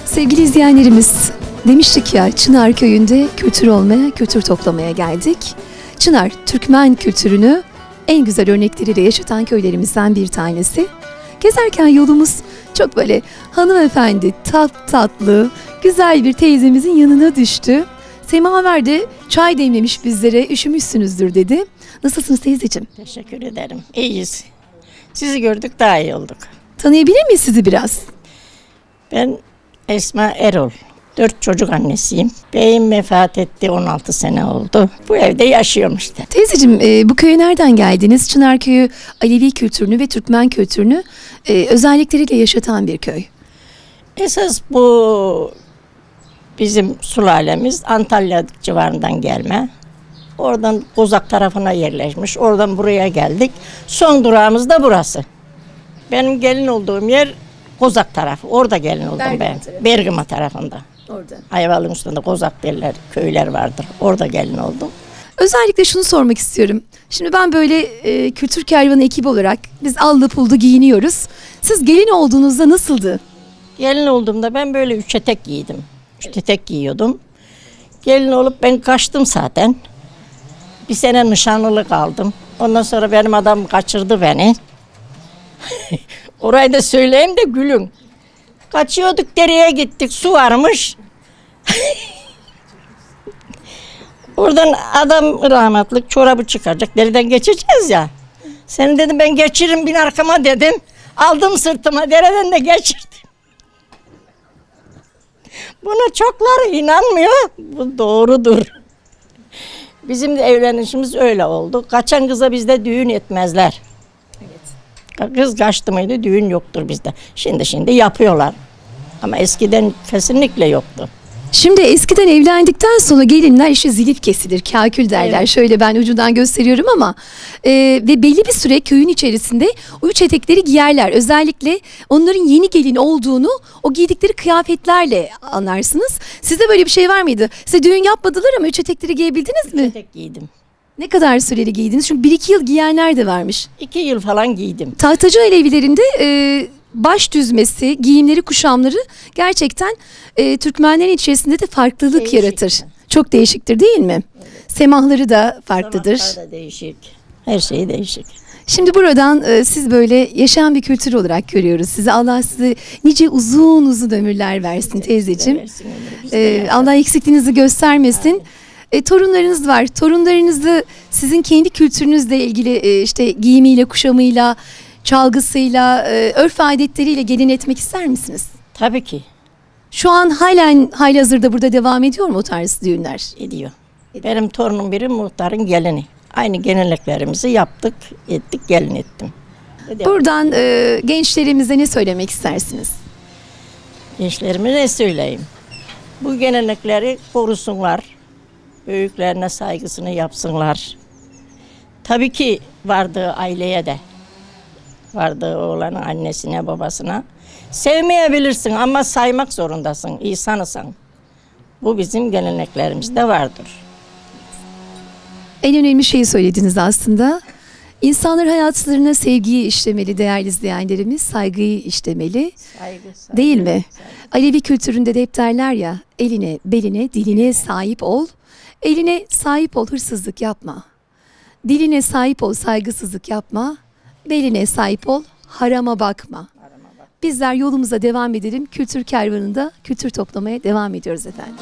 Sevgili izleyenlerimiz, demiştik ya Çınar Köyü'nde kültür olmaya, kültür toplamaya geldik. Çınar, Türkmen kültürünü en güzel örnekleriyle yaşatan köylerimizden bir tanesi. Gezerken yolumuz çok böyle hanımefendi, tatlı, güzel bir teyzemizin yanına düştü. Semaver de çay demlemiş bizlere, üşümüşsünüzdür dedi. Nasılsınız teyzeciğim? Teşekkür ederim. İyiyiz. Sizi gördük daha iyi olduk. Tanıyabilir miyiz sizi biraz? Ben Esma Erol. 4 çocuk annesiyim. Beyim vefat etti, 16 sene oldu. Bu evde yaşıyorum işte. Teyzeciğim, bu köye nereden geldiniz? Çınar Köyü Alevi kültürünü ve Türkmen kültürünü özellikleriyle yaşatan bir köy. Esas bu bizim sülalemiz Antalya civarından gelme. Oradan Kozak tarafına yerleşmiş. Oradan buraya geldik. Son durağımız da burası. Benim gelin olduğum yer Kozak tarafı. Orada gelin oldum ben. Bergama tarafında. Orada. Ayvalık'ın üstünde Kozak derler, köyler vardır. Orada gelin oldum. Özellikle şunu sormak istiyorum. Şimdi ben böyle kültür kervanı ekibi olarak biz allı pullu giyiniyoruz. Siz gelin olduğunuzda nasıldı? Gelin olduğumda ben böyle 3 etek giydim. 3 etek giyiyordum. Gelin olup ben kaçtım zaten. Bir sene nişanlılık aldım. Ondan sonra benim adam kaçırdı beni. Orayı da söyleyeyim de gülün. Kaçıyorduk, dereye gittik, su varmış. Oradan adam rahmetlik çorabı çıkaracak, dereden geçeceğiz ya. Seni dedim ben geçiririm, bin arkama dedim. Aldım sırtıma, dereden de geçirdim. Buna çokları inanmıyor, bu doğrudur. Bizim de evlenişimiz öyle oldu. Kaçan kıza bizde düğün etmezler. Evet. Kız kaçtı mıydı düğün yoktur bizde. Şimdi yapıyorlar. Ama eskiden kesinlikle yoktu. Şimdi eskiden evlendikten sonra gelinler işte zilip kesilir, kakül derler. Evet. Şöyle ben ucundan gösteriyorum ama ve belli bir süre köyün içerisinde o üç etekleri giyerler. Özellikle onların yeni gelin olduğunu o giydikleri kıyafetlerle anlarsınız. Sizde böyle bir şey var mıydı? Size düğün yapmadılar ama üç etekleri giyebildiniz mi? 3 etek giydim. Ne kadar süreli giydiniz? Çünkü 1-2 yıl giyenler de varmış. 2 yıl falan giydim. Tahtacı Alevilerinde baş düzmesi, giyimleri, kuşamları gerçekten Türkmenlerin içerisinde de farklılık Değişik. yaratır. Çok değişiktir değil mi? Evet. Semahları da farklıdır. Sanatlar da değişik. Her şey değişik. Şimdi buradan siz böyle yaşayan bir kültür olarak görüyoruz sizi. Allah size nice uzun ömürler versin teyzeciğim. Allah eksikliğinizi göstermesin. Torunlarınız var. Torunlarınızı sizin kendi kültürünüzle ilgili işte giyimiyle, kuşamıyla, çalgısıyla, örf adetleriyle gelin etmek ister misiniz? Tabii ki. Şu an halen halihazırda burada devam ediyor mu o tarz düğünler? Ediyor. Benim torunum biri muhtarın gelini. Aynı geleneklerimizi yaptık, ettik, gelin ettim. Buradan gençlerimize ne söylemek istersiniz? Gençlerime ne söyleyeyim? Bu gelenekleri korusunlar. Büyüklerine saygısını yapsınlar. Tabii ki vardığı aileye de, vardığı oğlanın annesine, babasına. Sevmeyebilirsin ama saymak zorundasın, insanısan. Bu bizim geleneklerimizde vardır. En önemli şeyi söylediniz aslında. İnsanlar hayatlarına sevgiyi işlemeli değerli izleyenlerimiz, saygıyı işlemeli. Saygı. Değil mi? Alevi kültüründe de hep derler ya, eline, beline, diline sahip ol. Eline sahip ol, hırsızlık yapma. Diline sahip ol, saygısızlık yapma. Beline sahip ol, harama bakma. Bizler yolumuza devam edelim. Kültür kervanında kültür toplamaya devam ediyoruz efendim.